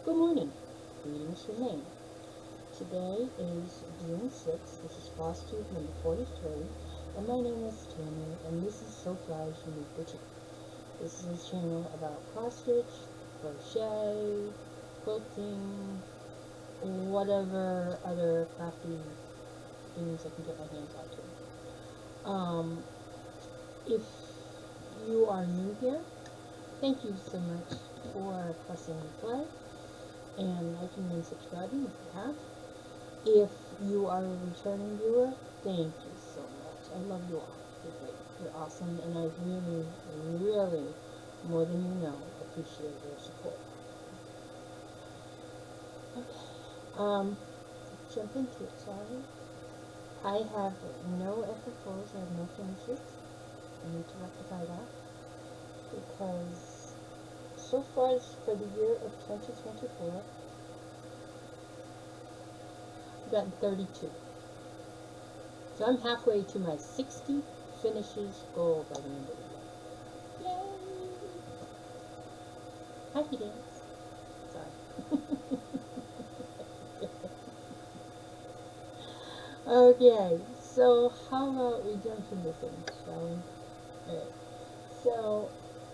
Good morning. Greetings from Maine. Today is June 6th. This is FlossTube number 43. And my name is Tammy, and this is So Flies Unique Boutique. This is a channel about cross-stitch, crochet, quilting, whatever other crafty things I can get my hands onto. If you are new here, thank you so much for pressing play and liking and subscribing if you have. If you are a returning viewer, thank you so much. I love you all. You're great. You're awesome, and I really, really, more than you know, appreciate your support. Okay. Jump into it, sorry. I have no extra clothes, I have no finishes. I need to rectify that because so far for the year of 2024, I've gotten 32. So I'm halfway to my 60 finishes goal by the end of the year. Yay! Happy dance. Sorry. Okay, so how about we jump into things, shall we? Alright. So,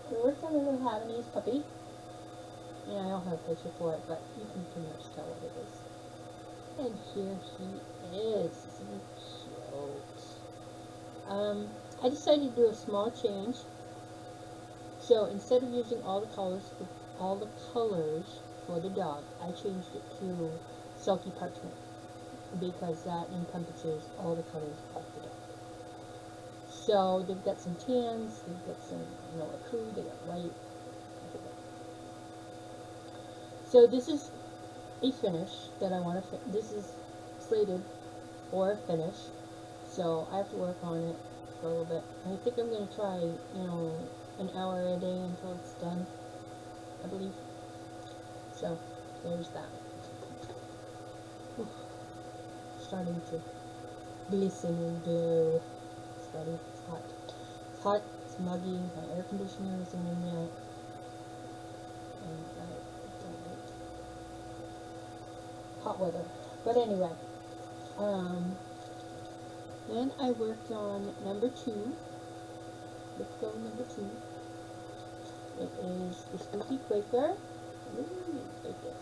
I worked on a little Havanese puppy. Yeah, I don't have a picture for it, but you can pretty much tell what it is. And here he is. Isn't he cute? I decided to do a small change. So instead of using all the colors for the dog, I changed it to Silky Parchment because that encompasses all the colors of the dog. So they've got some tans, they've got some, ecru, they got white. So this is a finish that I want to, this is slated for a finish. So I have to work on it for a little bit. I think I'm going to try, an hour a day until it's done, I believe. So there's that. Oof. Starting to glisten and glow. It's ready. It's hot. It's hot. It's muggy. My air conditioner isn't in yet. And I don't like hot weather. But anyway, then I worked on number 2. Let's go number 2. It is the Spooky Quaker. Ooh, that's good.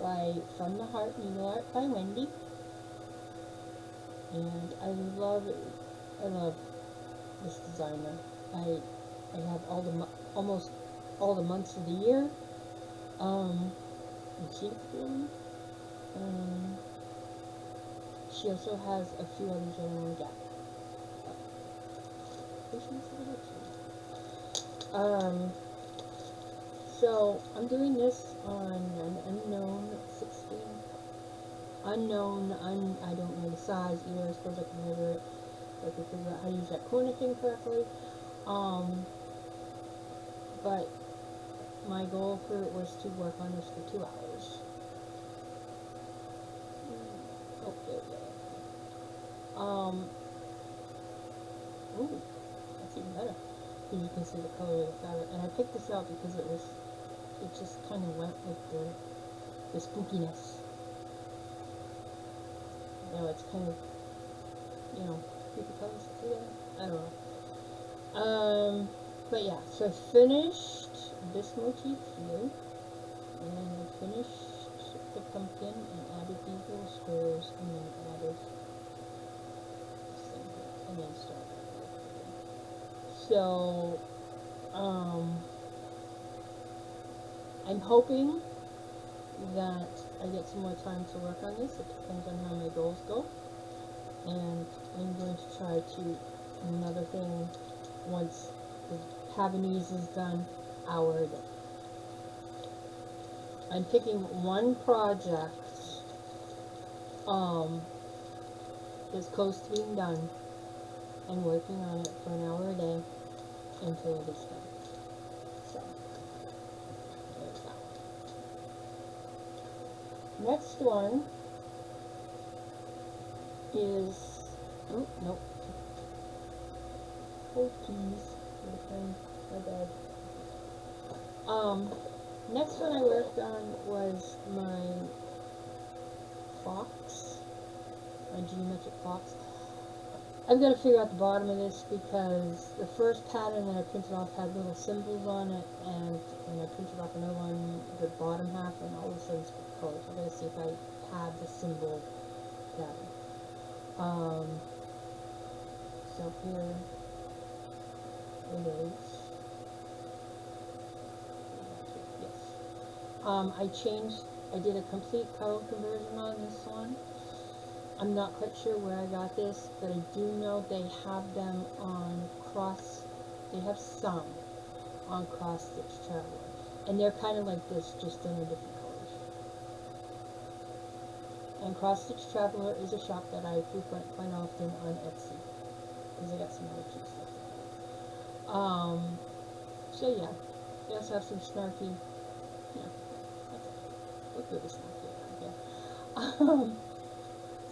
By From the Heart Needleart by Wendy. And I love this designer. I have almost all the months of the year. You see Plum. She also has a few others I don't want to get. So I'm doing this on an unknown 16. I don't know the size either. I suppose I can measure it. So I can figure out how to use that corner thing correctly. But my goal for it was to work on this for 2 hours. Oh, there we go. Ooh, that's even better. Because you can see the color of the fabric. And I picked this out because it just kind of went with the spookiness. It's kind of, creepy colors together. I don't know. But yeah, so I finished this motif here. And I finished the pumpkin and added these little squares and then added this thing here. And then started. So, I'm hoping that I get some more time to work on this. It depends on how my goals go. And I'm going to try to, another thing, once the Havanese is done, hour a day. I'm picking one project that's close to being done and working on it for an hour a day until it is done. So, there's that one. Next one is, oh, nope. Hold keys. My bad. Next one I worked on was my fox, my geometric fox. I've got to figure out the bottom of this because the first pattern that I printed off had little symbols on it, and when I printed off another one, the bottom half, and all of a sudden it's got colors. I've got to see if I have the symbol pattern. So here it is. Yes. I did a complete color conversion on this one. I'm not quite sure where I got this, but I do know they have them on they have some on Cross Stitch Traveler. And they're kind of like this, just in a different colors. And Cross Stitch Traveler is a shop that I frequent quite often on Etsy, because they got some really cute stuff there. So yeah, they also have some snarky, look really snarky around here.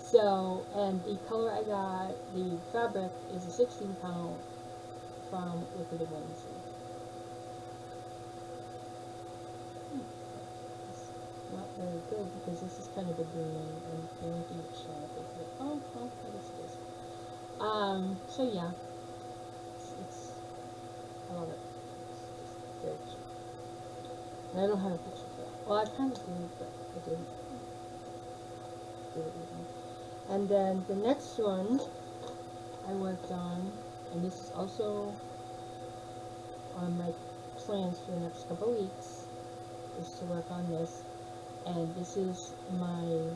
So, and the color I got, the fabric is a 16 count from Wicked and Wendy. It's not very good because this is kind of a green, and the only thing that's showing up is here. Oh, well, I guess it is. So yeah, I love it. It's just very cute. And I don't have a picture for that. Well, I kind of did, but I didn't do it with me. And then the next one I worked on, and this is also on my plans for the next couple of weeks, is to work on this. And this is my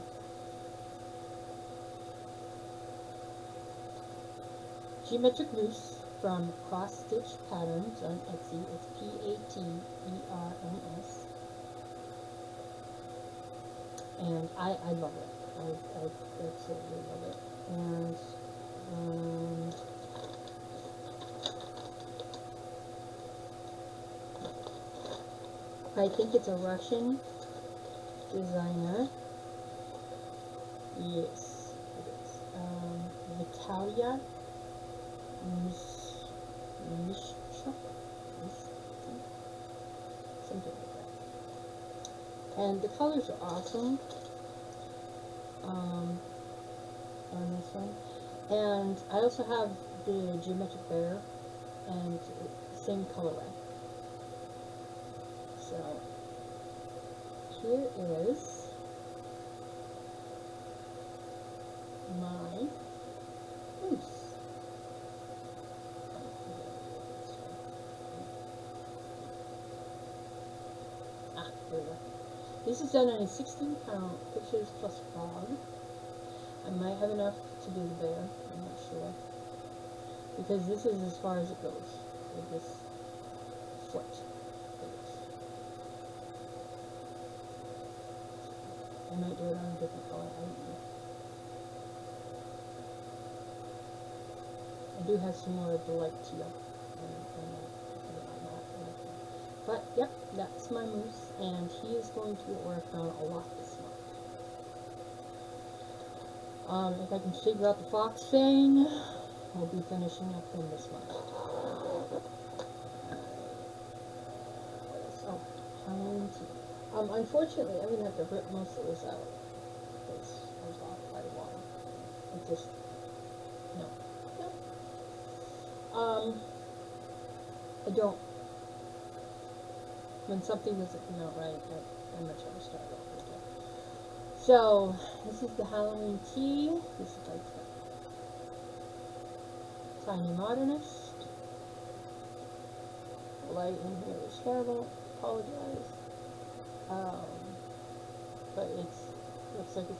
geometric moose from Cross Stitch Paterns on Etsy. It's Paterns. And I love it. I absolutely love it. And I think it's a Russian designer. Yes, it is. Vitalia Mishchuk, something like that. And the colors are awesome on this one. And I also have the geometric bear, and same colorway. So here is my moose. Here we go. This is done on a 16 count pictures plus frog. I might have enough to do the bear, I'm not sure. Because this is as far as it goes with this foot. I might do it on a different color, I don't know. I do have some more of the light teal on that. But, yep, that's my moose, and he is going to get worked on a lot this month. If I can figure out the fox thing, we'll be finishing up in this month. Oh, Halloween tea. Unfortunately, I'm going to have to rip most of this out, because I was off quite a while. It just, no. I don't. When something doesn't come out right, I much rather start over again. So, this is the Halloween tea. This is like Tiny Modernist. The light in here is terrible. Apologize. But looks like the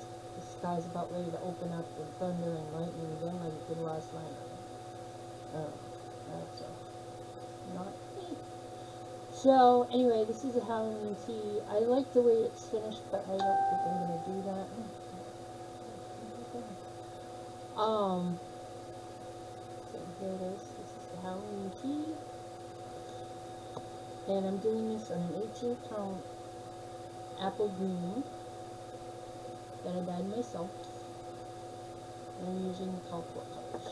sky's about ready to open up with thunder and lightning again like it did last night. That's not me. So, anyway, this is a Halloween tea. I like the way it's finished, but I don't think I'm going to do that. So here it is. This is the Halloween tea. And I'm doing this on an 18 count apple green that I dyed myself. And I'm using the count 4 colors.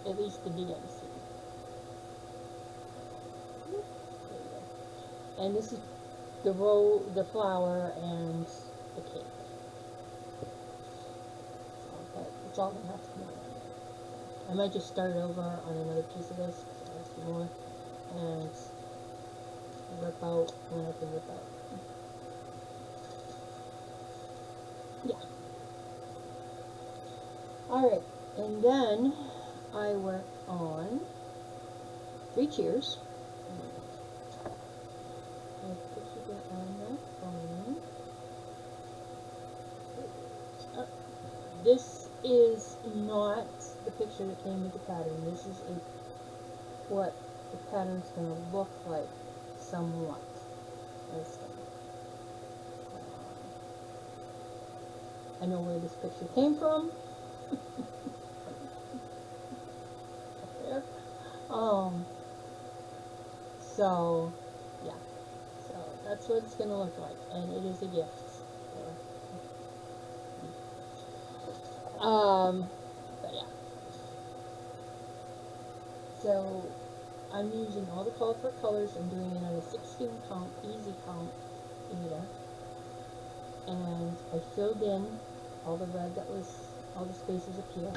At least the DMC. And this is the flower, and the cake. So it's all gonna have to come out. I might just start over on another piece of this, because I have some more, and rip out when I can rip out. Yeah. Alright, and then I work on 3 cheers. I pictured it on my phone. This is not the picture that came with the pattern. This is what the pattern's going to look like somewhat. I know where this picture came from. There. So yeah, so that's what it's gonna look like, and it is a gift. But yeah, so I'm using all the colorful colors. I'm doing it on a 16 count, easy count meter, and I filled in all the red that was, all the spaces up here.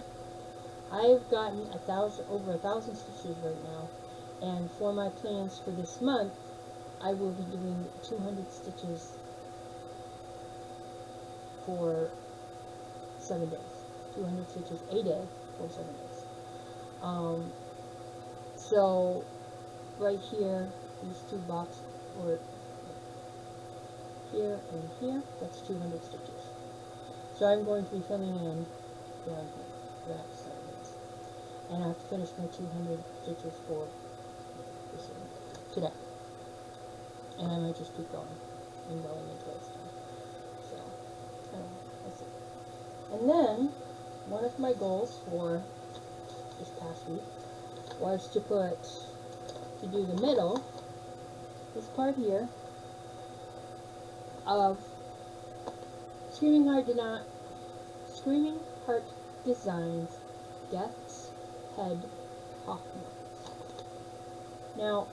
I've gotten over 1,000 stitches right now, and for my plans for this month, I will be doing 200 stitches for 7 days. 200 stitches a day for 7 days. So right here, these 2 boxes, or here and here, that's 200 stitches. So I'm going to be filling in down here for the next 7 days. And I have to finish my 200 stitches for this one today. And I might just keep going and going until it's done. So, that's it. And then, one of my goals for this past week was to do the middle, this part here, of Screaming Heart Designs Death's Head Hoffman. Now,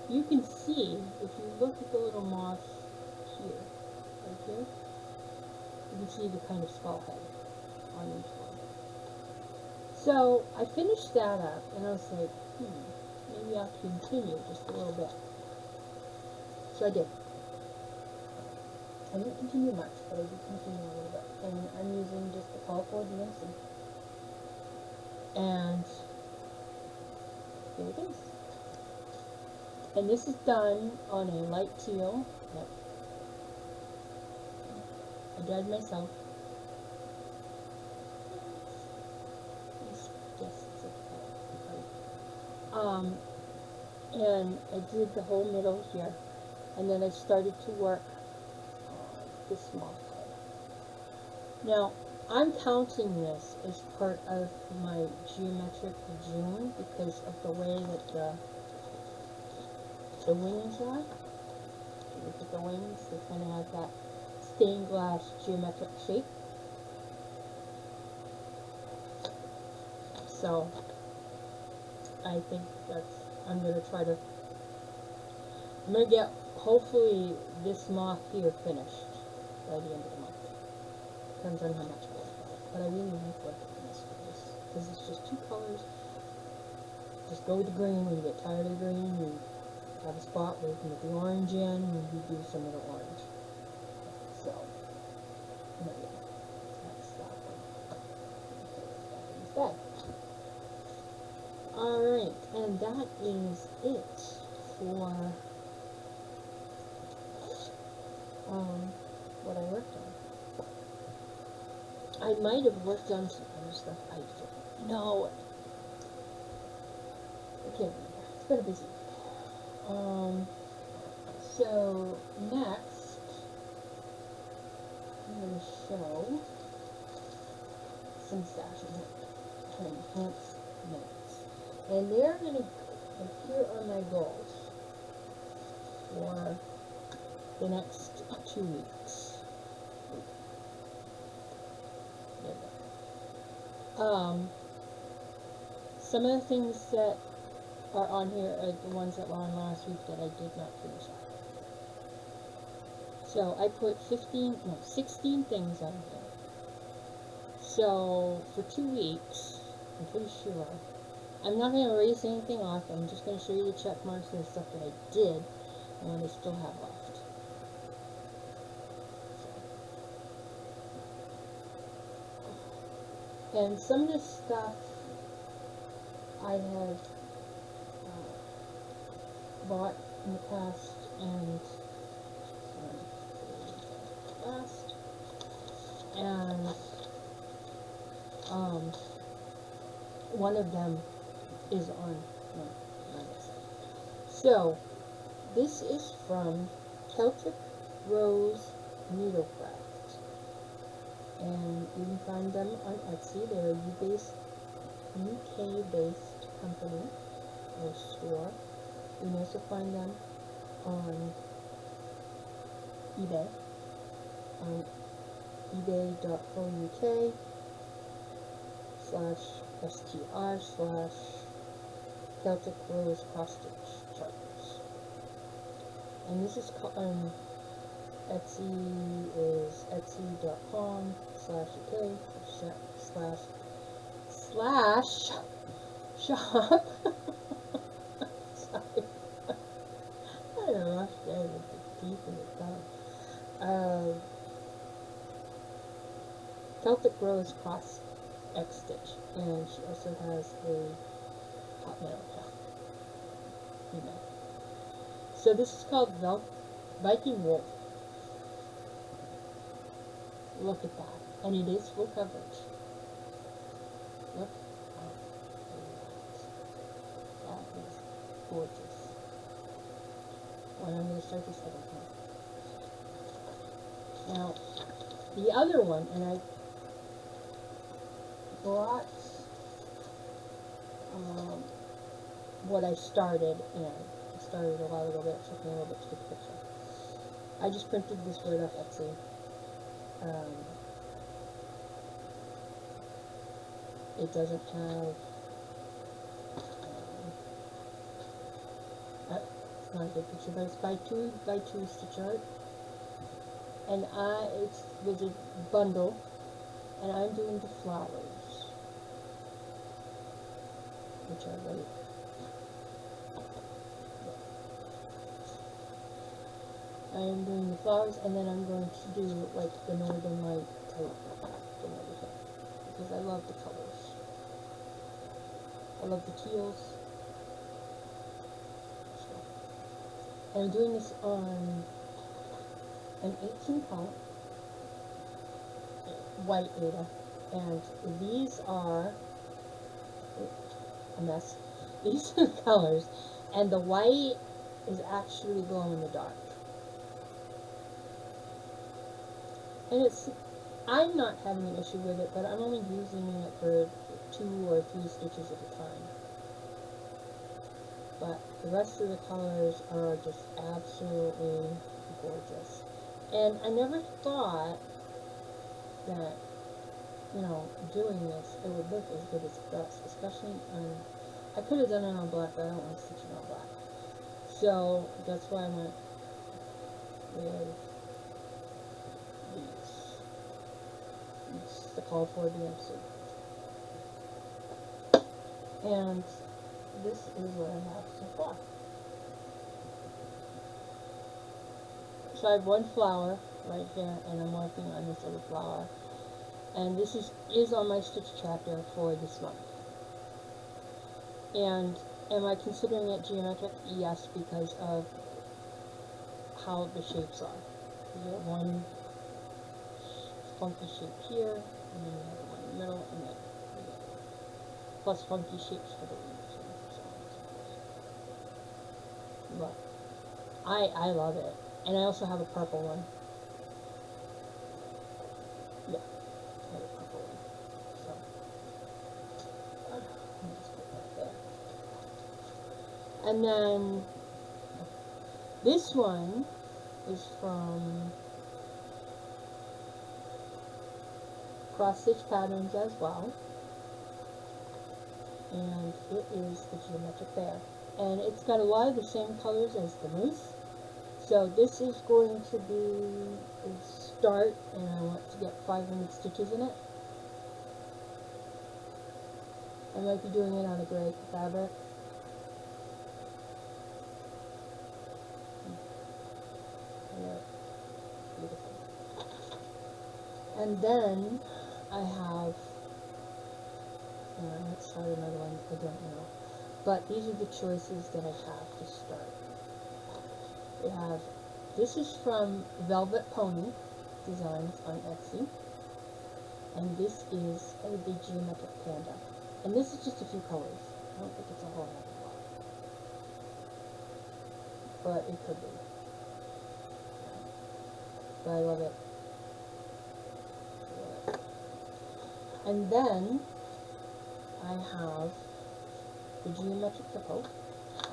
you can see, if you look at the little moth here, right here, you can see the kind of skull head on each one. So, I finished that up, and I was like, maybe I'll continue just a little bit. So I did. I didn't continue much, but I did continue a little bit. And I'm using just the colorful DMC. And here it is. And this is done on a light teal. Yep. I dyed myself. And I did the whole middle here. And then I started to work this moth head. Now, I'm counting this as part of my geometric June because of the way that the wings are. If you look at the wings, they kind of have that stained glass geometric shape. So, I think I'm going to get, hopefully, this moth here finished by the end of the month. Depends on how much I work on it. But I really like working on this because it's just 2 colors. Just go with the green. When you get tired of the green, you have a spot where you can get the orange in, and you do some of the orange. So, yeah, that's that one. Okay, alright, and that is it for what I worked on. I might have worked on some other stuff. I don't know. I can't remember. It's been a busy week. So next, I'm going to show some stashes and enhancements. And they're going to appear on my goals for the next 2 weeks. Some of the things that are on here are the ones that were on last week that I did not finish So I put 16 things on here. So for 2 weeks, I'm pretty sure, I'm not going to erase anything off. I'm just going to show you the check marks and the stuff that I did and what I still have left. So. And some of this stuff I have bought in the past, and one of them is on this. So this is from Celtic Rose Needlecraft, and you can find them on Etsy. They're a UK-based company or store. You can also find them on eBay, on ebay.co.uk/str/Celtic Rose Cottage charters. And this is Etsy is etsy.com/UK/shop. Sorry. I had a rough day with the teeth and the tongue. Celtic Rose Cross X Stitch, and she also has a hot metal account. So this is called Viking Wolf. Look at that, and it is full coverage. Look at that. That is gorgeous. Well, I'm going to start this other one. Now, the other one, and I brought what I started, and I started a while ago, but it took me a little bit to get the picture. I just printed this right off Etsy. It doesn't have it's not a good picture, but it's by two stitch art, and it was a bundle, and I'm doing the flowers, which are right. I am doing the flowers, and then I'm going to do like the Northern Light type and everything, because I love the colors. I love the teals. And I'm doing this on an 18 count white Aida, and these are a mess. These are the colors, and the white is actually glow in the dark. And I'm not having an issue with it, but I'm only using it for 2 or 3 stitches at a time. But the rest of the colors are just absolutely gorgeous. And I never thought that, doing this, it would look as good as it does, especially on, I could have done it on black, but I don't want to stitch it on black. So that's why I went with these. It's the call for the episode. And this is what I have so far. So I have one flower right here, and I'm working on this other flower. And this is on my stitch tracker for this month. And am I considering it geometric? Yes, because of how the shapes are. You get one funky shape here, and then you have one in the middle, and then plus funky shapes for the leaves and so on and so forth. But I love it. And I also have a purple one. Yeah, I have a purple one. So let me just put that there. And then this one is from Cross Stitch Patterns as well. And it is the Geometric Bear. And it's got a lot of the same colors as the moose. So this is going to be a start, and I want to get 500 stitches in it. I might be doing it on a gray fabric. Yeah, beautiful. And then I have, let's start another one, I don't know. But these are the choices that I have to start. We have, this is from Velvet Pony Designs on Etsy. And this is the Geometric Panda. And this is just a few colors. I don't think it's a whole lot. But it could be. But I love it. And then I have the Geometric Hippo.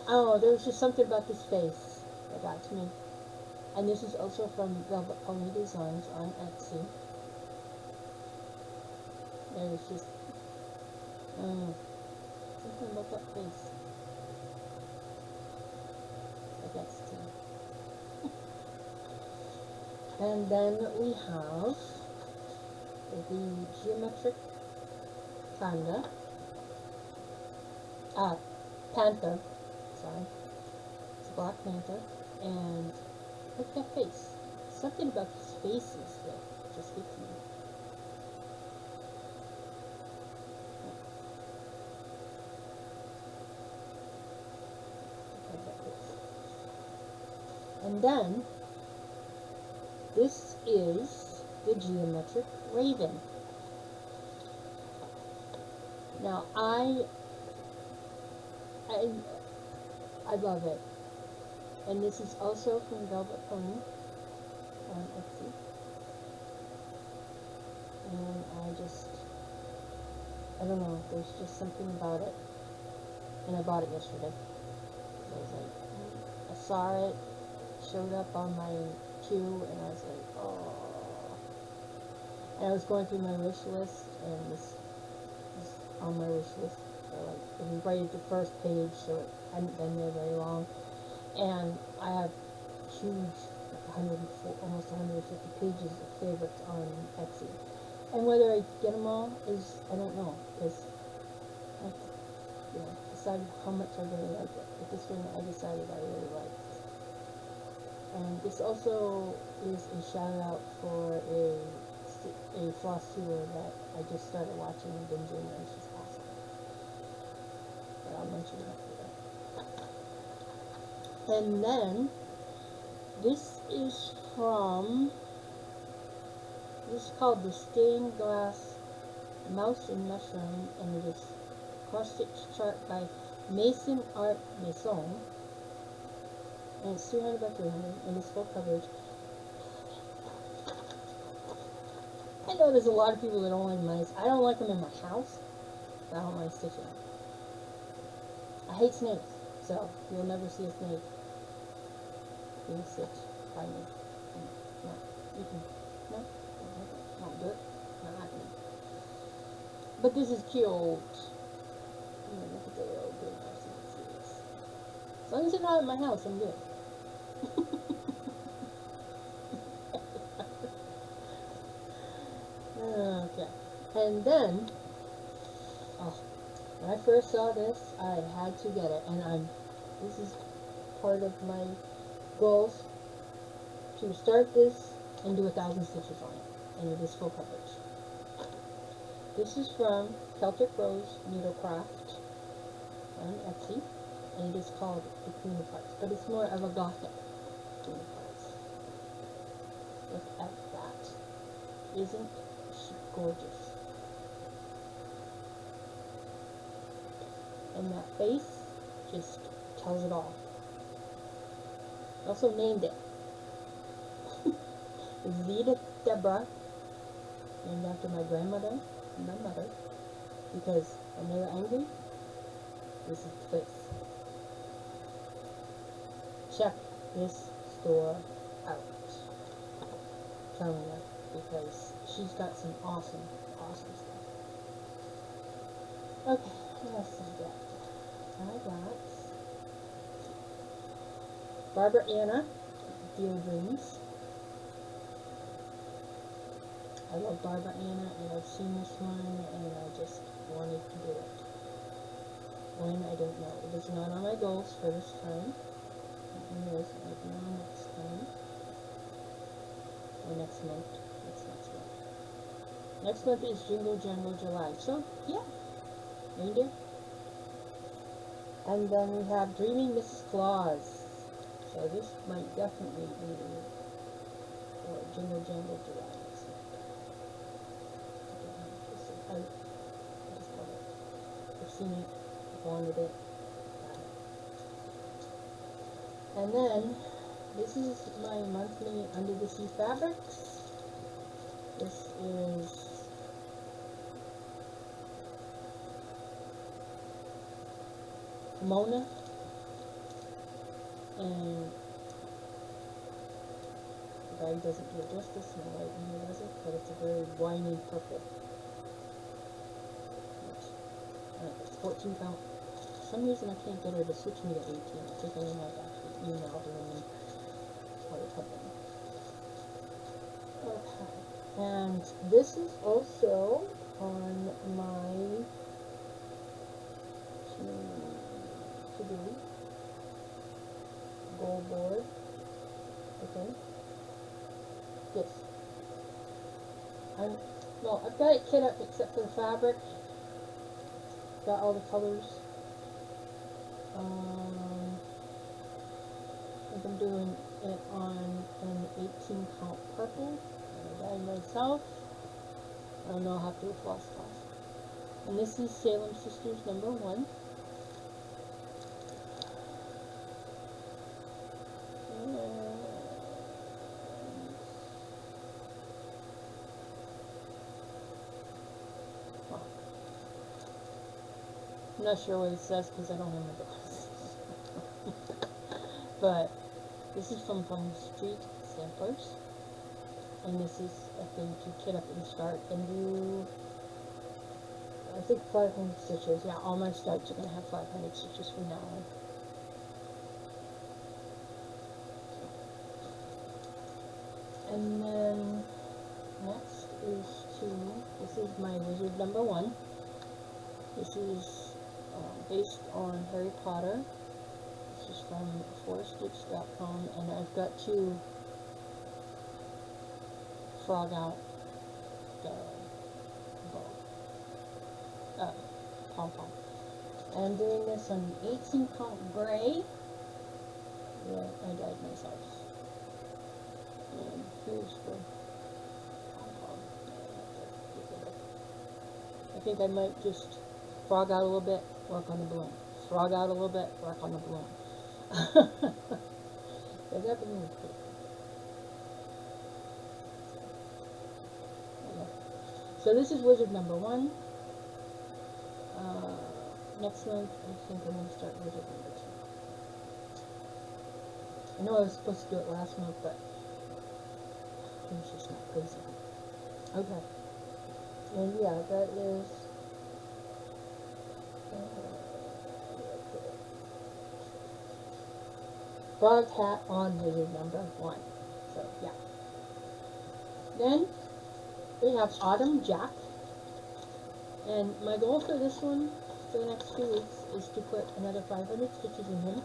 Oh, there was just something about this face that got to me. And this is also from Velvet Pony Designs on Etsy. There's just something about that face. I guess too. And then we have the Geometric Panda. Panther. Sorry. It's a black panther. And look at that face. Something about his faces that just gets me. And then, this is the Geometric Raven. Now, I love it. And this is also from Velvet Pony on Etsy. And I don't know, there's just something about it. And I bought it yesterday. So I was like, I saw it, showed up on my queue, and I was like, oh. And I was going through my wish list, and this is on my wish list. So like, it was right at the first page, so it hadn't been there very long. And I have huge, almost 150 pages of favorites on Etsy. And whether I get them all is, I don't know, because I decided how much I really like it. But this one I decided I really liked. And this also is a shout out for a FlossTuber that I just started watching and binging, and she's awesome. But I'll mention that later. And then this is called the Stained Glass Mouse and Mushroom, and it is cross-stitch chart by Mason Art Maison. And it's 300 by 300, and it's full coverage. I know there's a lot of people that don't like mice. I don't like them in my house, but I don't mind stitching them. I hate snakes, so you'll never see a snake being stitched by me. No, you can, no, don't do it, not happening. But this is cute. Look at the little green eyes. As long as they're not in my house, I'm good. Okay, and then, when I first saw this, I had to get it, and this is part of my goals, to start this and do 1,000 stitches on it, and it is full coverage. This is from Celtic Rose Needlecraft on Etsy, and it is called the Queen of Hearts, but it's more of a gothic Queen of Hearts. Look at that. Isn't she gorgeous? And that face just tells it all. I also named it Zeta Deborah, named after my grandmother and my mother, because when they were angry, this is the face. Check this store out. I'm telling you, because she's got some awesome, awesome stuff. Okay, what else did I get? I got Barbara Anna Dear Dreams. I love Barbara Anna, and I've seen this one, and I just wanted to do it. When, I don't know. It is not on my goals for this time. It is maybe on next time. Or next month. That's next month. Next month is Jingle Jangle July. So, yeah. Reindeer. And then we have Dreaming Mrs. Claus. So this might definitely be for Jingle Jangle July. I've seen it, I've wanted it. And then, this is my monthly Under the Sea fabrics. This is Mona, and the bag doesn't do it justice, and the light one does it, but it's a very winey purple. It's 14 count. For some reason I can't get her to switch me to 18. I think I might actually emailed her and tell her something. Okay. And this is also on my to-do goal board. Okay. Yes. Well, I've got it kit up except for the fabric. Got all the colors. I think I'm doing it on an 18 count purple. And I dyed myself. I know I'll have to do a floss class. And this is Salem Sisters #1. I'm not sure what it says because I don't have my glasses. But this is from Plum Street Samplers. And this is a thing to kit up and start and do, I think 500 stitches. Yeah, all my starts are going to have 500 stitches from now on. And then next is this is my Wizard #1. This is based on Harry Potter. This is from FlossTube.com, and I've got to frog out the bow, pom-pom. And I'm doing this on 18 count gray that I dyed myself. And here's the pom-pom. I think I might just frog out a little bit, work on the balloon. Frog out a little bit, work on the balloon. That balloon is pretty. Okay. So this is Wizard #1. Next month, I think I'm going to start Wizard #2. I know I was supposed to do it last month, but it's just not crazy. Okay. And yeah, that is frog hat on Wizard #1. So yeah. Then we have Autumn Jack. And my goal for this one for the next 2 weeks is to put another 500 stitches in him.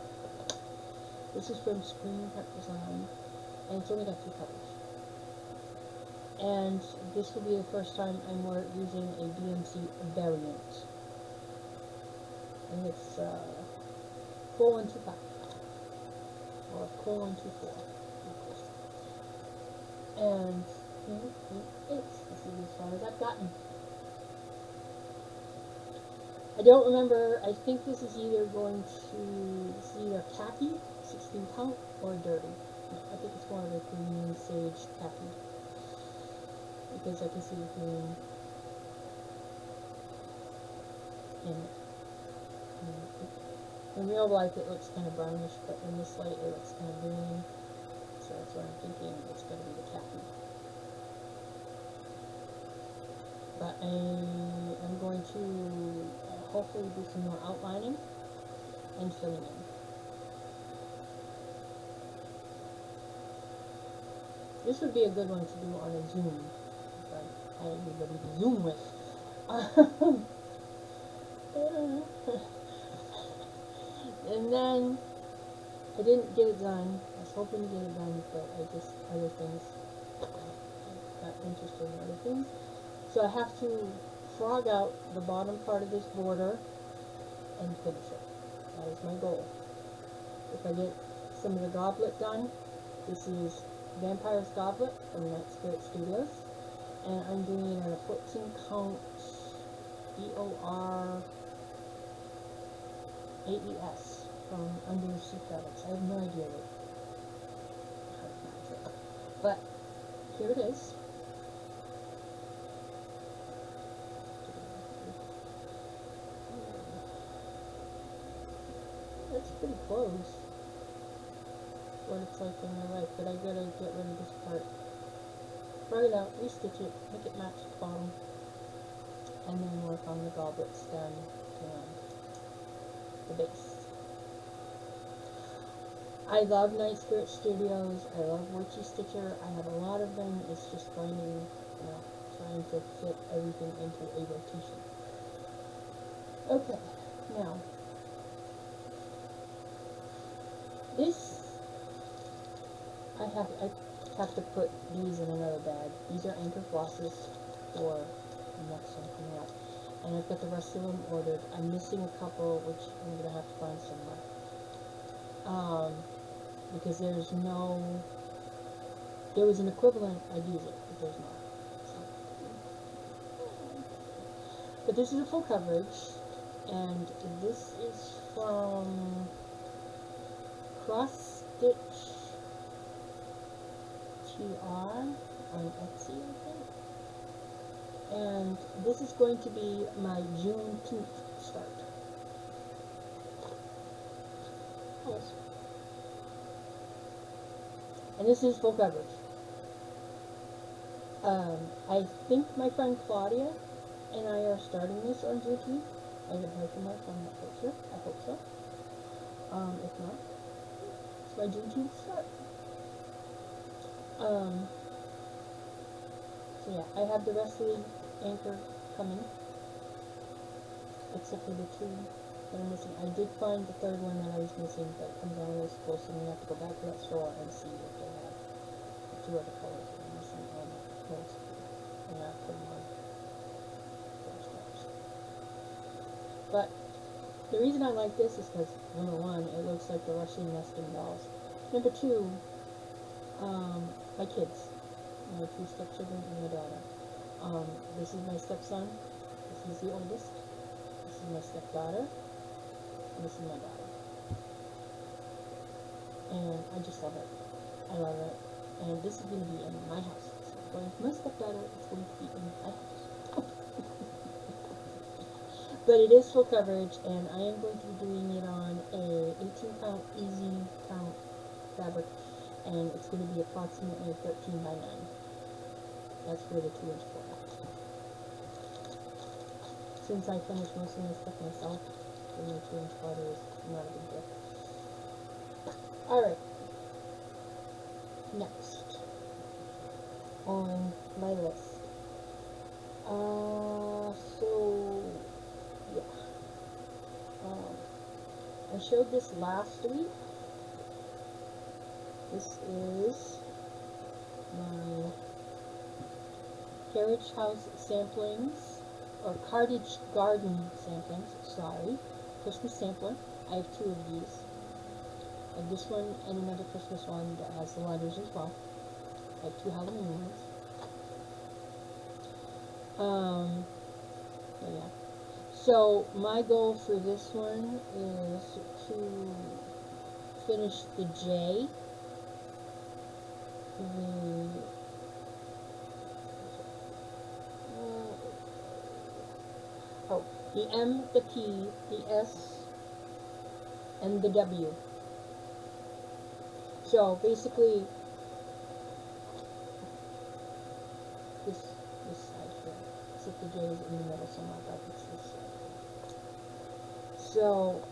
This is from Screen Cut Design, and it's only got 2 colors. And this will be the first time I'm using a DMC variant. And it's 4125 or 4124. And this is as far as I've gotten. I don't remember. I think this is either either khaki, 16 count, or dirty. I think it's more of a green sage khaki because I can see the green in it. In real life it looks kind of brownish, but in this light it looks kind of green. So that's what I'm thinking. It's going to be the khaki. But I'm going to hopefully do some more outlining and filling in. This would be a good one to do on a Zoom, if I had anybody to Zoom with. And then I didn't get it done. I was hoping to get it done, but other things, I got interested in other things. So I have to frog out the bottom part of this border and finish it. That is my goal. If I get some of the goblet done, this is Vampire's Goblet from Night Spirit Studios, and I'm doing it on a 14 count EOR AES from Undersea Fabrics. I have no idea how to pronounce it, but here it is. That's pretty close what it's like in real life, but I gotta get rid of this part. Throw it out, restitch it, make it match the bottom, and then work on the goblet stem and the base. I love Night Spirit Studios. I love Witchy Stitcher. I have a lot of them. It's just finding, trying to fit everything into a rotation. Okay, now this I have to put these in another bag. These are anchor flosses for the next one coming up, and I've got the rest of them ordered. I'm missing a couple, which I'm gonna have to find somewhere. Because there was an equivalent, I'd use it, but there's not. So. But this is a full coverage, and this is from Cross Stitch TR on Etsy, I think. And this is going to be my Juneteenth start. Yes. And this is full coverage. I think my friend Claudia and I are starting this on Juneteenth. I haven't heard from her, so I'm not quite sure. I hope so. If not, it's my Juneteenth start. So yeah, I have the rest of the anchor coming, except for the two that I'm missing. I did find the third one that I was missing, but it comes out of this school, so we have to go back to that store and see if they have the two other colors that I'm missing on those. And I put them on those colors. But the reason I like this is because, number one, it looks like the Russian nesting dolls. Number two, my kids, my two stepchildren and my daughter. This is my stepson. This is the oldest. This is my stepdaughter. And this is my daughter. And I just love it. I love it. And this is going to be in my house. So going to my stepdaughter, it's going to be in my house. But it is full coverage, and I am going to be doing it on a 18 count easy count fabric, and it's going to be approximately 13 by 9. That's where the 2-inch border. Since I finished most of my stuff myself, the 2-inch border is not a big deal. Alright. Next on my list. So yeah. I showed this last week. This is my carriage house samplings, or cottage garden samplings, sorry. Christmas sampler. I have 2 of these. I have this one and another Christmas one that has the letters as well. I have 2 Halloween ones. But yeah. So my goal for this one is to finish the J, the M, the P, the S, and the W. So basically, this side here, except the J is in the middle somewhere, but it's this side here. So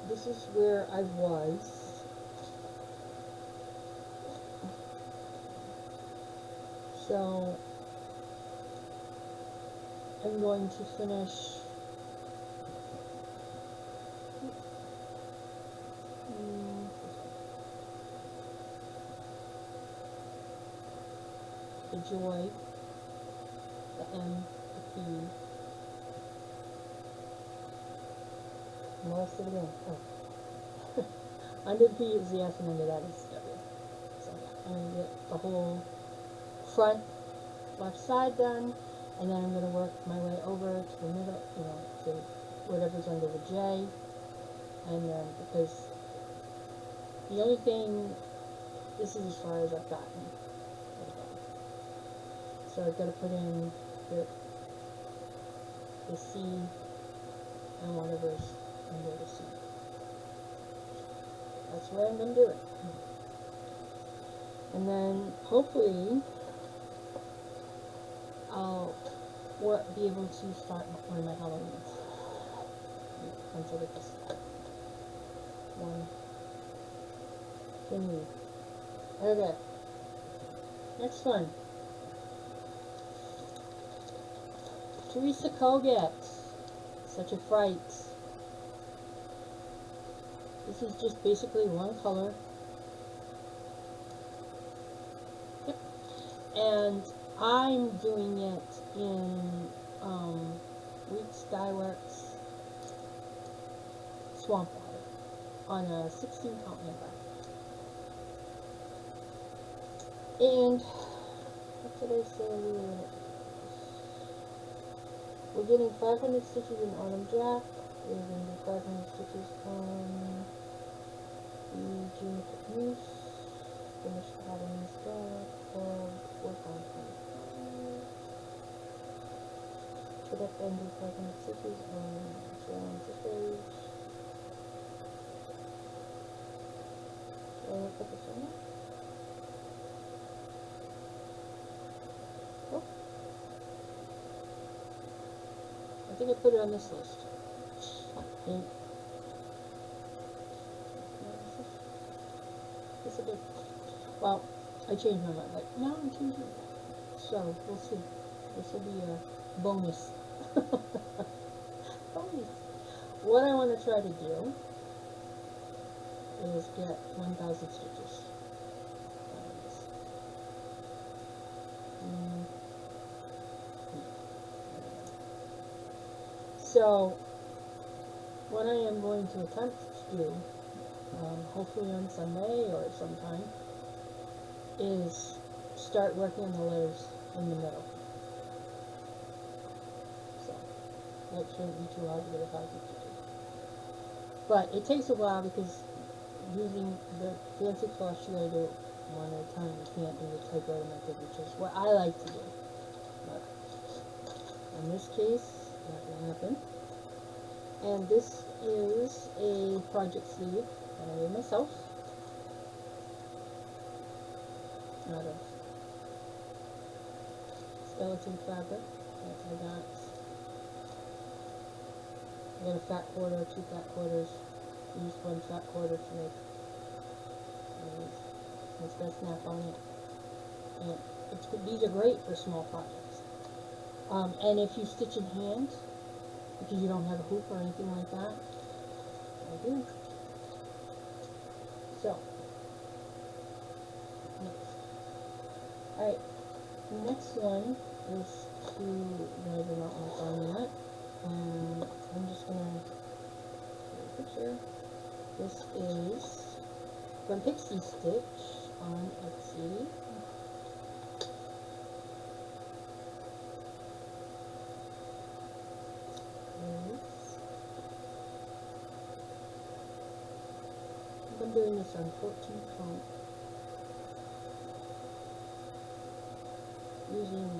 this is where I was. So I'm going to finish the joy, the M, the P, and the rest of it in. Oh. Under the P is the S and under that is W. So I'm going to get the whole front left side done, and then I'm going to work my way over to the middle, you know, to whatever's under the J, and then, because the only thing, this is as far as I've gotten. So I've got to put in the C and whatever's under the C. That's where I'm going to do it. And then hopefully I'll be able to start one of my Halloweens. Once I get this one finished. Okay. Next one. Teresa Kogat. Such a fright. This is just basically one color. Yep. And I'm doing it in Needleworks Swamp Water on a 16 count number. And what did I say? We're getting 500 stitches in Autumn Jack. We're going to do 500 stitches on the June Caboose. Finish the Halloween star. Work on 25. Put up and do 500 stitches on Brown Sisters. So I'll put this on there. Oh. I think I put it on this list. And this a bit. Well, I changed my mind. Like, no, I'm changing it. So we'll see. This will be a bonus. Bonus. What I want to try to do is get 1,000 stitches. So, what I am going to attempt to do, hopefully on Sunday or sometime, is start working on the letters in the middle. So, that shouldn't be too hard to get 1,000 stitches. But it takes a while because using the fancy floss, you gotta do it one at a time. You can't do the typewriter method, which is what I like to do. But in this case, not gonna happen. And this is a project sleeve that I made myself out of skeleton fabric that I got. I got a fat quarter, 2 fat quarters. I used 1 fat quarter to make. It's got a snap on it. And these are great for small projects. And if you stitch in hand, because you don't have a hoop or anything like that, I do. So, next. Alright, the next one is to, you guys are not work on that. And I'm just going to take a picture. This is from Pixie Stitch on Etsy. I'm doing this on 14 count using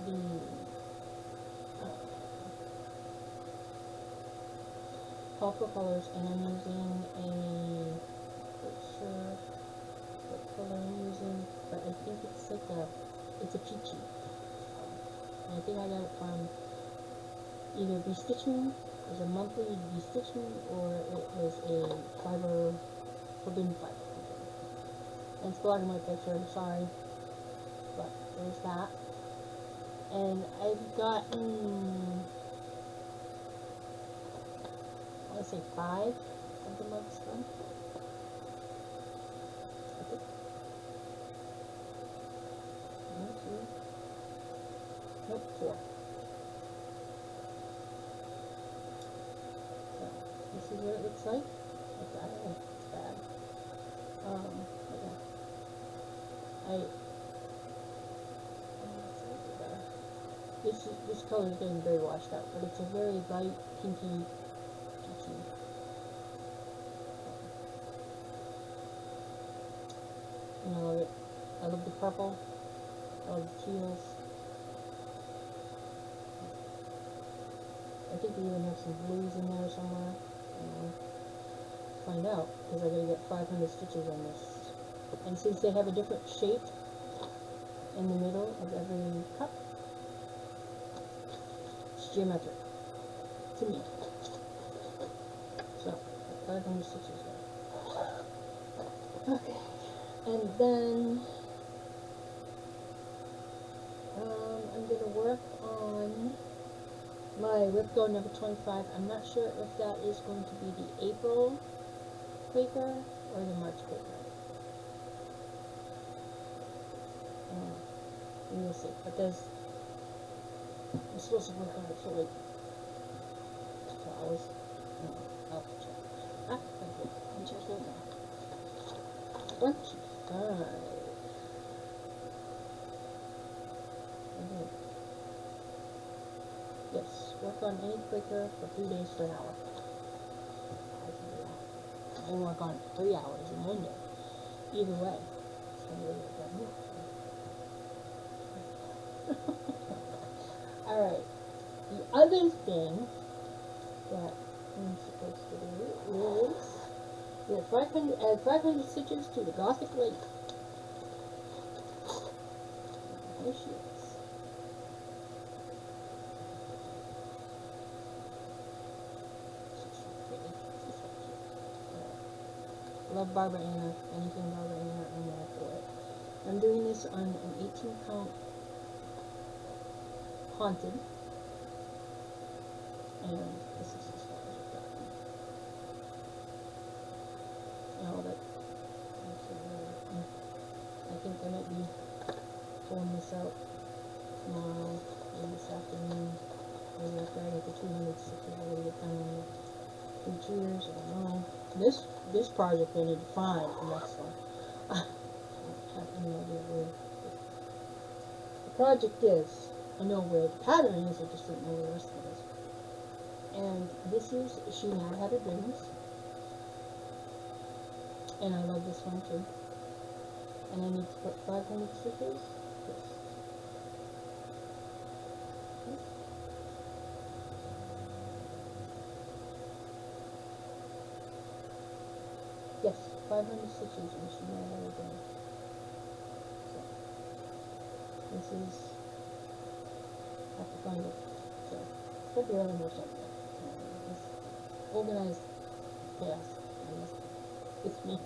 the purple colors, and I'm using a, not sure what color I'm using, but I think it's like it's a peachy. And I think I got it from either Be Stitching, as a monthly Be Stitching, or it was a fiber, forbidden fiber. And it's blocking my picture, I'm sorry. but there's that. And I've gotten, I want to say 5 of the mugs done. Okay. 1, 2, nope, 4. So, this is what it looks like. I don't think it's bad. But yeah. This color is getting very washed out, but it's a very light pinky peachy. And I love it. I love the purple. I love the teals. I think we even have some blues in there somewhere. Find out, because I gotta get 500 stitches on this. And since they have a different shape in the middle of every cup, it's geometric to me. So, 500 stitches there. Okay, and then I'm gonna work on my Whipco number 25. I'm not sure if that is going to be the April Quaker or the March Quaker. We will see. But I'm supposed to work on it for like 2 hours. I'll check. Thank you. I'm checking now. 25. Yes, work on any Quaker for 3 days for an hour. I can do that. I can work on it for 3 hours in 1 day. Either way, it's going to be a good move. Alright, the other thing that I'm supposed to do is add 500 stitches to the Gothic Lake. There she is. She's so pretty. She's so cute. Love Barbara Anna. Anything Barbara Anna, I'm there for it. I'm doing this on an 18 count Haunted, and this is as far as I've gotten. Now that I think I might be pulling this out tomorrow, maybe this afternoon, maybe after I get the 200 stitches, I will get done in 3 cheers. I don't know. This project I need to find the next one. I have any idea where the project is. I know where the pattern is, I just don't know where the rest of it is. And this is She Mad Hatter Dreams. And I love this one too. And I need to put 500 stitches. Yes, 500 stitches in She Mad Hatter Dreams. So, this is, I have to find it. So, it's February or something. It's organized chaos. It's me.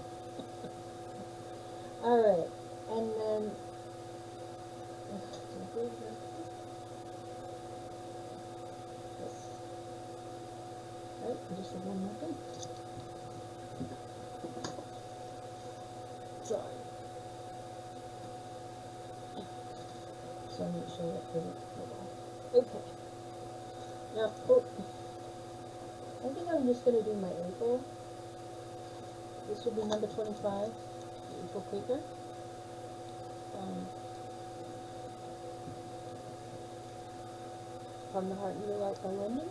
Alright, and then this. Alright, I just have one more thing. Sorry. So make sure that doesn't go off. Okay. Now, I think I'm just going to do my April. This will be number 25, the April Quaker. From the Heart Needleart by Wendy.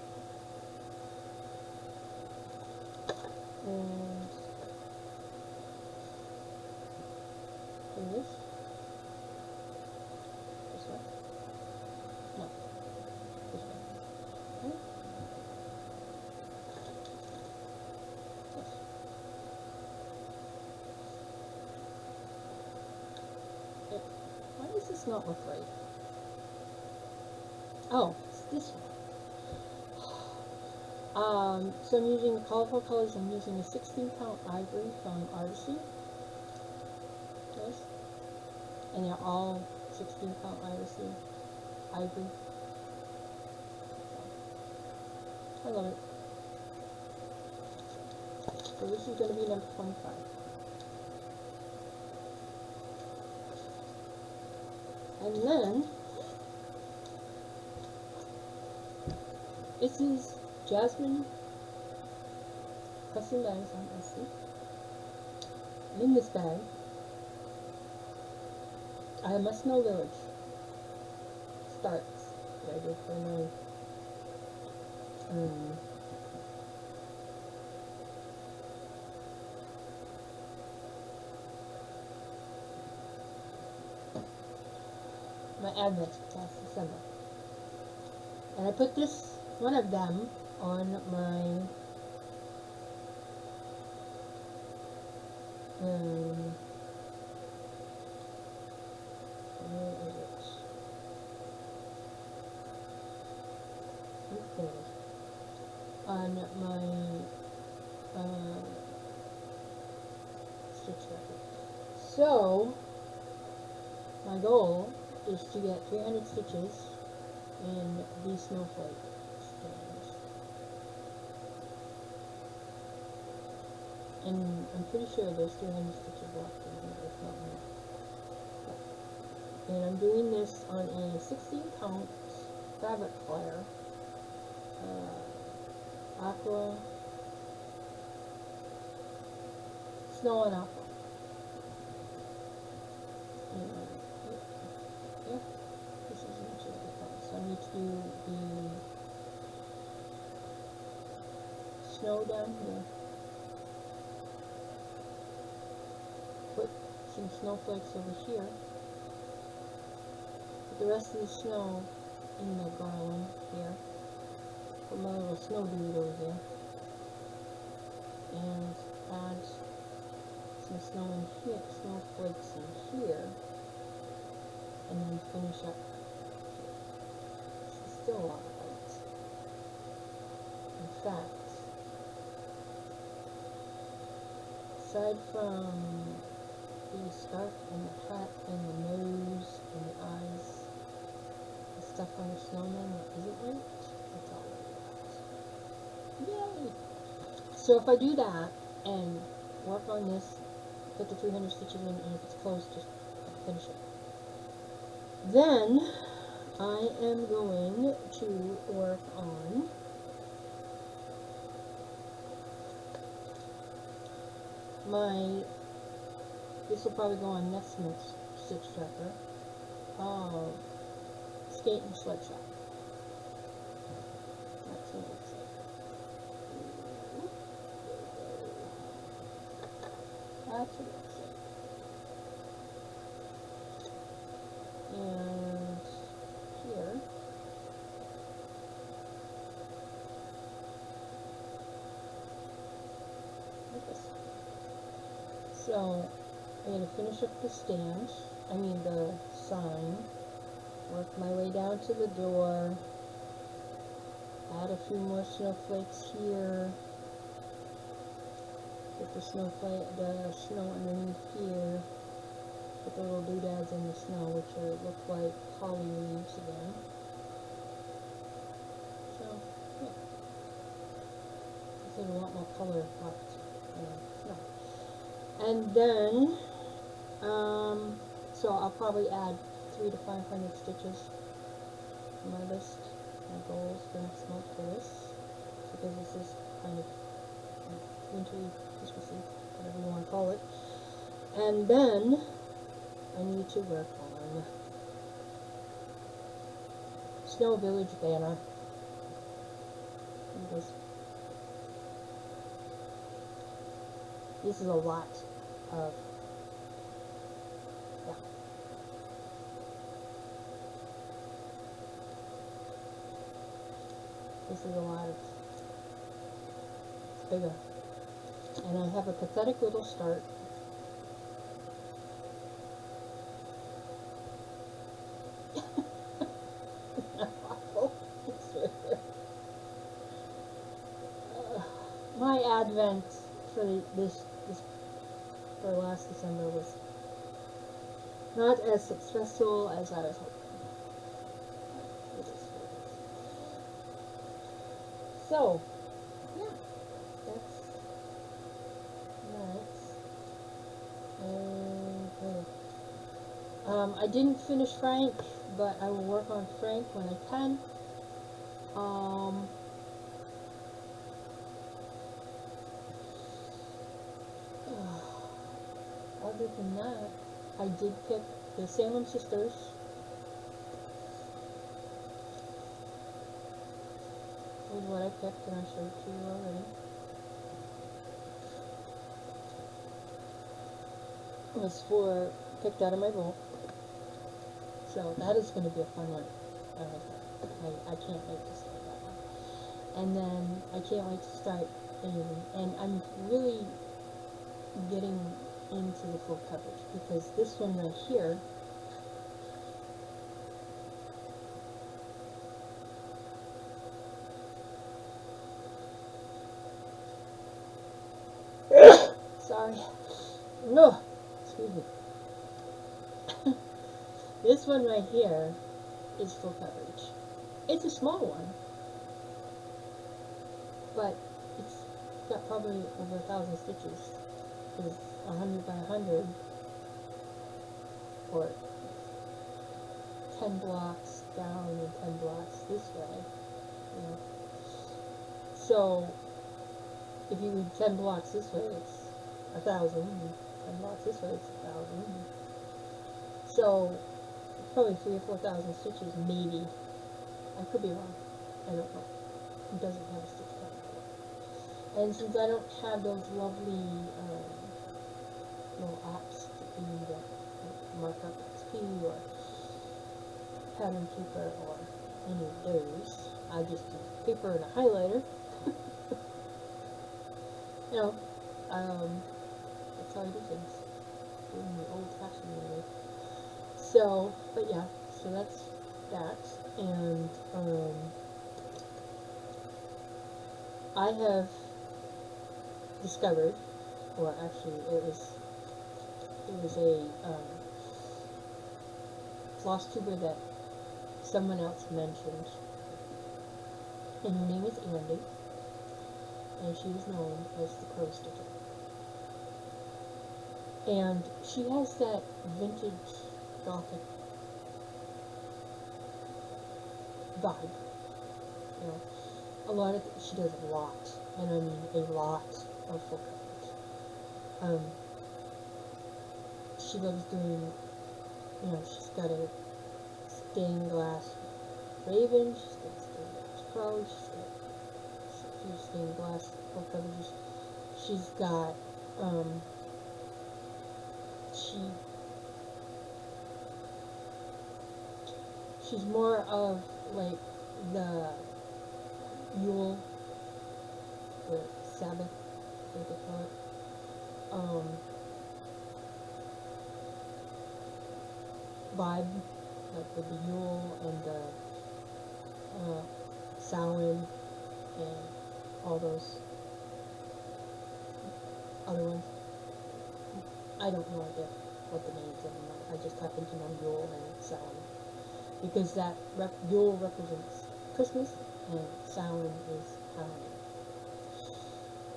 And do this. This way. No. This way. Okay. Yes. Why does this not look right? Oh, it's this one. So I'm using the colorful colors. I'm using a 16 count ivory from Artisan. Yes. And they're all 16 count ivory. I love it. So this is going to be number 25. And then, this is Jasmine Custom Bags on Etsy. In this bag, I have my Snow Village starts that I did for my Advent last December. And I put this, one of them, on my where is it? Okay. On my stitch record. So my goal is to get 300 stitches in these snowflake strands. And I'm pretty sure there's 300 stitches left in here, if not more. And I'm doing this on a 16 count fabric flare, aqua, snow and aqua. Yeah, this is actually the fun. So I need to do the snow down here. Put some snowflakes over here. Put the rest of the snow in the garland here. Put my little snow dude over there. And add some snow in here, snowflakes in here. And then finish up here. This is still a lot of white. In fact, aside from the scarf and the hat and the nose and the eyes, the stuff on the snowman that isn't white, that's all white. Yay! So if I do that and work on this, put the 300 stitches in, and if it's close, just finish it. Then I am going to work on my, this will probably go on next month's stitch tracker, skate and sled shop. That's what it looks like. That's what it looks like. And here, like this. So I'm going to finish up the stand, the sign, work my way down to the door, add a few more snowflakes here, put the snow underneath here. Put the little doodads in the snow, which look like holly leaves again. So, yeah. There's a lot more color left in the snow. And then, so I'll probably add 300 to 500 stitches to my list. My goals for next month for this, because this is kind of wintry, Christmassy, whatever you want to call it. And then I need to work on Snow Village banner. This is a lot of, yeah. This is a lot of, it's bigger. And I have a pathetic little start. My Advent for this for last December was Not as successful as I was hoping. It is what it is. So, yeah, that's nice. Okay. I didn't finish Frank, but I will work on Frank when I can. Other than that, I did pick the Salem Sisters. Is what I picked, and I showed it to you already. It was picked out of my bowl. So that is going to be a fun one. I like that. I can't wait to start that one. And then I can't wait to start painting. And I'm really getting into the full coverage because this one right here sorry. No, excuse me. This one right here is full coverage. It's a small one, but it's got probably over 1,000 stitches. It's 100 by 100, or 10 blocks down and 10 blocks this way. You know. So if you read 10 blocks this way, it's 1,000, and 10 blocks this way, it's 1,000. So probably 3,000 or 4,000 stitches, maybe. I could be wrong. I don't know. It doesn't have a stitch count. And since I don't have those lovely little apps that you need to markup XP or pattern paper or any of those, I just use paper and a highlighter. You know, that's how I do things. In the old-fashioned way. So, but yeah, so that's that, and I have discovered, or actually it was a floss tuber that someone else mentioned, and her name is Andy, and she is known as the Crow Stitcher. And she has that vintage Gothic vibe. You know, she does a lot, and I mean a lot of full coverage. She loves doing, you know, she's got a stained glass raven, she's got a stained glass crow, she's got two stained glass full coverages. She's got, she's more of like the Yule, the Sabbath, what they call it, vibe, like with the Yule and the Samhain and all those other ones. I don't know what the names of them are. I just happen to know Yule and Samhain. Because that Yule represents Christmas and Samhain is Halloween.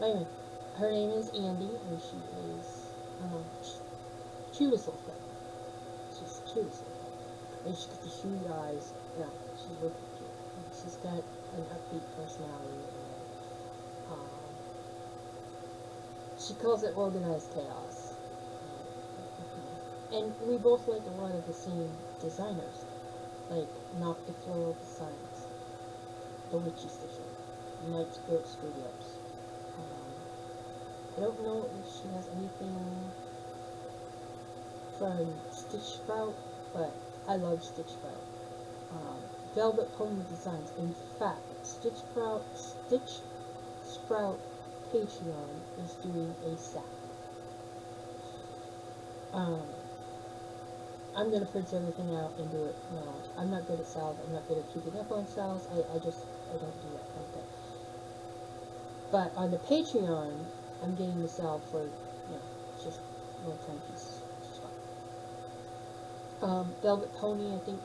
But anyway, her name is Andy, and she is cutest little thing. She's the cutest little thing. And she's got the huge eyes. Yeah, she's really cute. And she's got an upbeat personality, and she calls it organized chaos. And we both like a lot of the same designers. Like Knock the Floral Designs, The Witchy Stitcher, Night Spirit Studios. I don't know if she has anything from Stitch Sprout, but I love Stitch Sprout. Velvet Pony Designs. In fact, Stitch Sprout Patreon is doing a sale. I'm going to print everything out and do it now. I'm not good at sales. I'm not good at keeping up on sales. I don't do that kind of thing. But on the Patreon, I'm getting the sale for, you know, just one-time pieces, which is fine. Velvet Pony, I think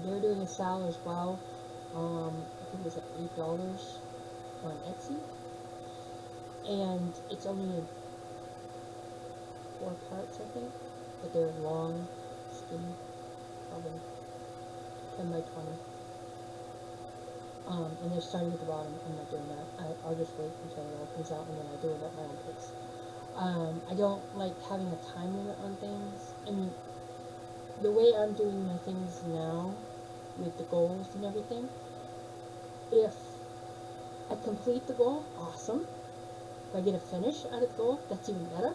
they're doing a sale as well. I think it was like $8 on Etsy. And it's only in 4 parts, I think. But they're long, skinny, probably 10 by 20. And they're starting at the bottom. I'm not doing that. I'll just wait until it all comes out and then I do it at my own pace. I don't like having a time limit on things. I mean, the way I'm doing my things now, with the goals and everything, if I complete the goal, awesome. If I get a finish out of the goal, that's even better.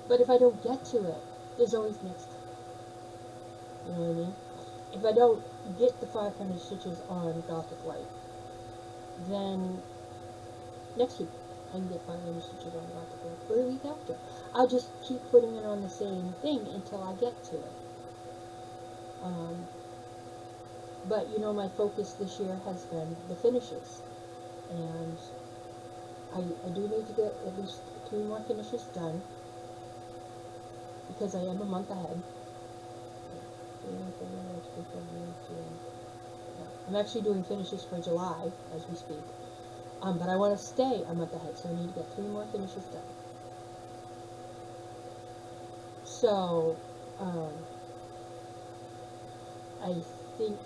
But if I don't get to it, there's always next time. You know what I mean? If I don't get the 500 stitches on Gothic Light, then next week I can get 500 stitches on Gothic Light, or the week after. I'll just keep putting it on the same thing until I get to it. But you know, my focus this year has been the finishes, and I do need to get at least 3 more finishes done, because I am a month ahead. I'm actually doing finishes for July as we speak, but I want to stay a month ahead, so I need to get 3 more finishes done. So, I think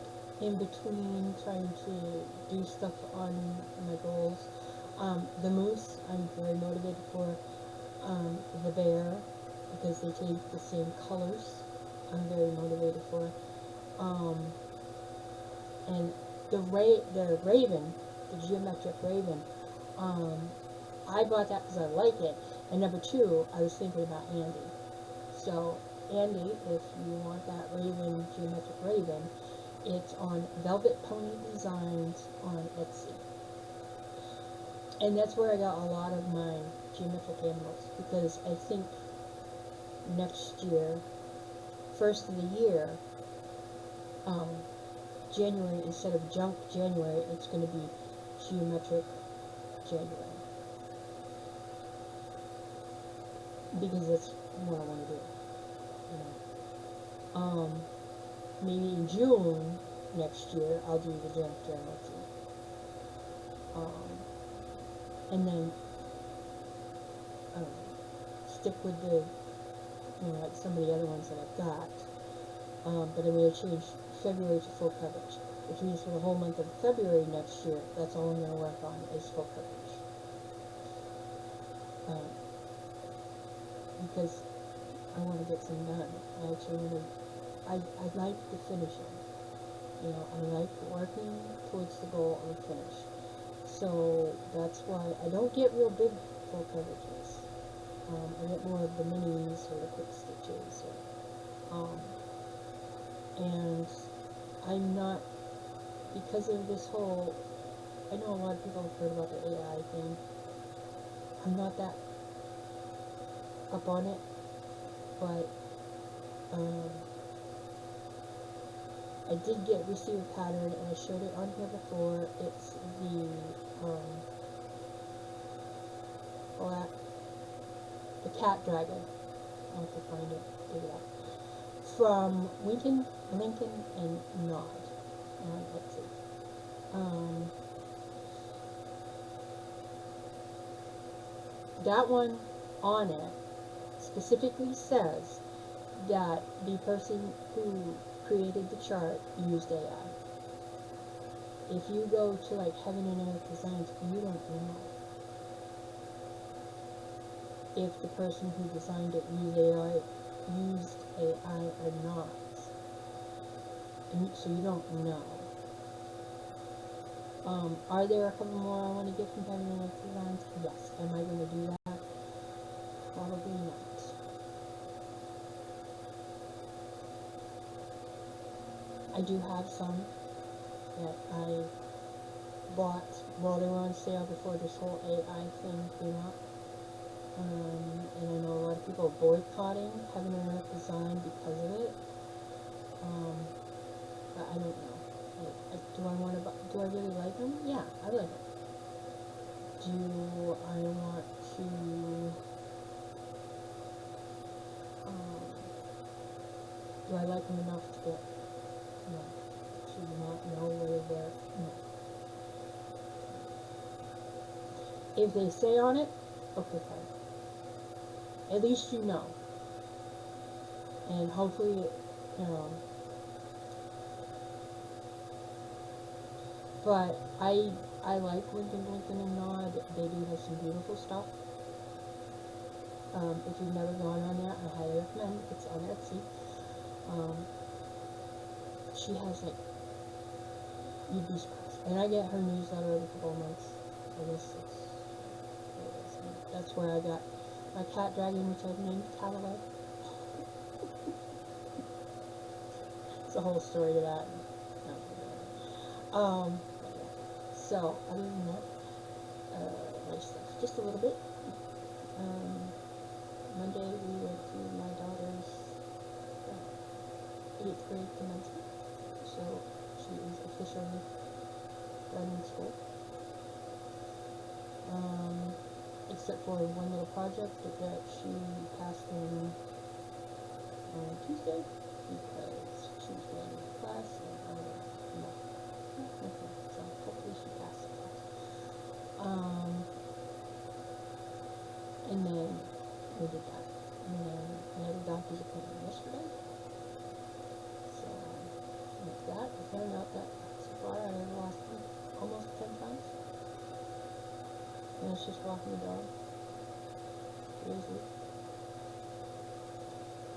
in between trying to do stuff on my goals, the moose, I'm very motivated for, the bear, because they take the same colors, I'm very motivated for, and the raven, the geometric raven, I bought that because I like it, and number 2, I was thinking about Andy. So, Andy, if you want that raven, geometric raven, it's on Velvet Pony Designs on Etsy. And that's where I got a lot of my geometric animals, because I think next year, first of the year, January, instead of junk January, it's going to be geometric January. Because that's what I want to do. You know. Maybe in June next year, I'll do the junk January too. And then, I don't know, stick with the, you know, like some of the other ones that I've got. But I'm going to change February to full coverage, which means for the whole month of February next year, that's all I'm going to work on is full coverage. Because I want to get some done. I actually want to, I like the finishing. You know, I like working towards the goal of a finish. So that's why I don't get real big full coverages. I get more of the minis or the quick stitches. Or, and I'm not, because of this whole, I know a lot of people have heard about the AI thing. I'm not that up on it, but I did receive a pattern, and I showed it on here before. It's the cat dragon. I'll have to find it, dig it up. From Lincoln, and Nod on Etsy. That one on it specifically says that the person who created the chart used AI. If you go to like Heaven and Earth Designs, you don't know if the person who designed it used AI or not. And so you don't know. Are there a couple more I want to get from Heaven and Earth Designs? Yes. Am I going to do that? Probably not. I do have some that I bought while they were on sale before this whole AI thing came up. And I know a lot of people are boycotting Heaven and Earth Design because of it. But I don't know. Do I really like them? Yeah, I like them. Do I want to Do I like them enough to get, no, to not know whether they're, no. If they say on it, okay, fine. At least you know. And hopefully, but I like Lincoln and Nod. They do have some beautiful stuff. If you've never gone on there, I highly recommend. It's on Etsy. She has, like, you'd be surprised. And I get her newsletter every couple of months. I guess that's where I got my cat dragon, which I've named Callaway. It's a whole story to that. So, other than that, other stuff. Just a little bit. Monday we went to my daughter's 8th grade commencement. So, she is officially done in school. Except for one little project that she passed in on Tuesday, because she was going to class, and I was not. Okay, so hopefully she passed the class. And then we did that. And then I had a doctor's appointment yesterday. So, with that, I found out that so far I have lost almost 10 pounds. And it's just walking the dog. Crazy.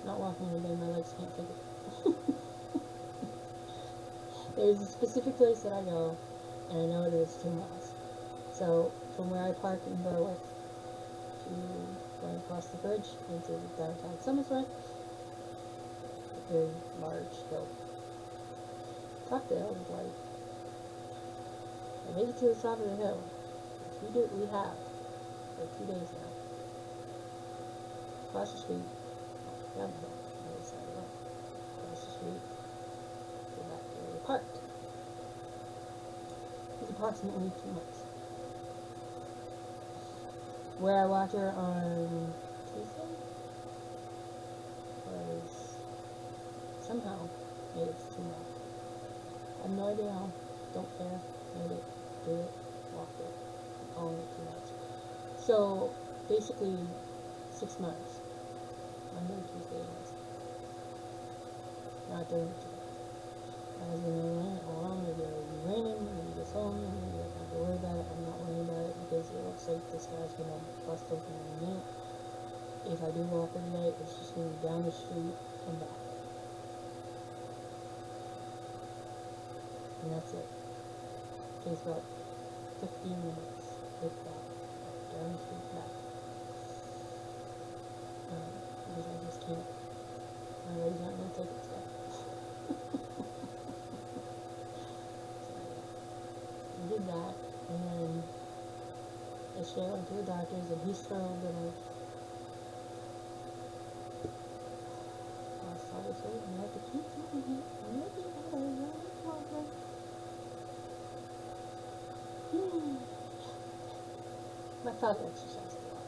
Not walking every day, my legs can't take it. There's a specific place that I go, and I know it is 2 miles. So, from where I park in Berwick to going across the bridge into downtown Somersworth, a very large hill. Top of the hill is like, I made it to the top of the hill. We have for 2 days now. Across the street, down the hill, on the other side of the road. Across the street, go back to where we parked. It's approximately 2 months. Where I walked her on Tuesday was somehow made it to 2 months. I have no idea how. Don't care. Made it. Do it. Walked it. Calling it 2 months. So basically 6 months. Monday, Tuesday, Wednesday. Not doing it today. I was gonna rant along, maybe it'll be raining, maybe this home, maybe I don't have to worry about it. I'm not worrying about it because it looks like this guy's gonna bust open in a minute. If I do walk her today, it's just gonna be down the street and back. And that's it. It takes about 15 minutes, if that, down the street back. Because I just can't. My legs aren't going to take it today. So, I did that, and then yesterday I went to the doctor's, and he's thrilled that I've lost all this weight, and I have to keep doing it. I'm making better, I'm making progress. My father exercised a lot.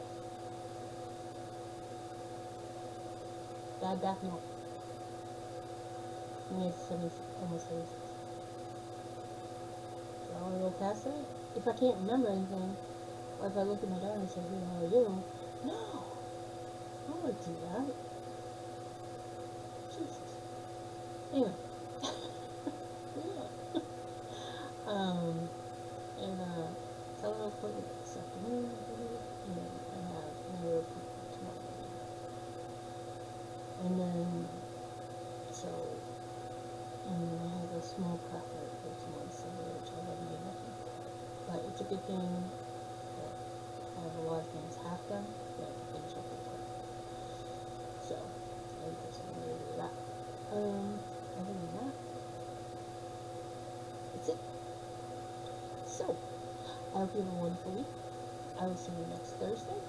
Bad back, no. He makes almost 76. So I want to go past that? If I can't remember anything, or if I look at my daughter and say, hey, how are you? No! I don't want to do that. Jesus. Anyway. Yeah. Telephone appointment this afternoon, and I have another appointment tomorrow morning. And then, I have a small cracker that's once a day, which I haven't been looking for. But it's a good thing that I have a lot of things half done that I can finish up real quick. So, I think there's something to do that. Other than that, that's it. So, I hope you have a wonderful week. I will see you next Thursday.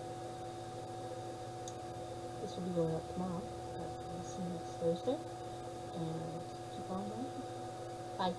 This will be going up tomorrow, but I will see you next Thursday. And keep on going. Bye.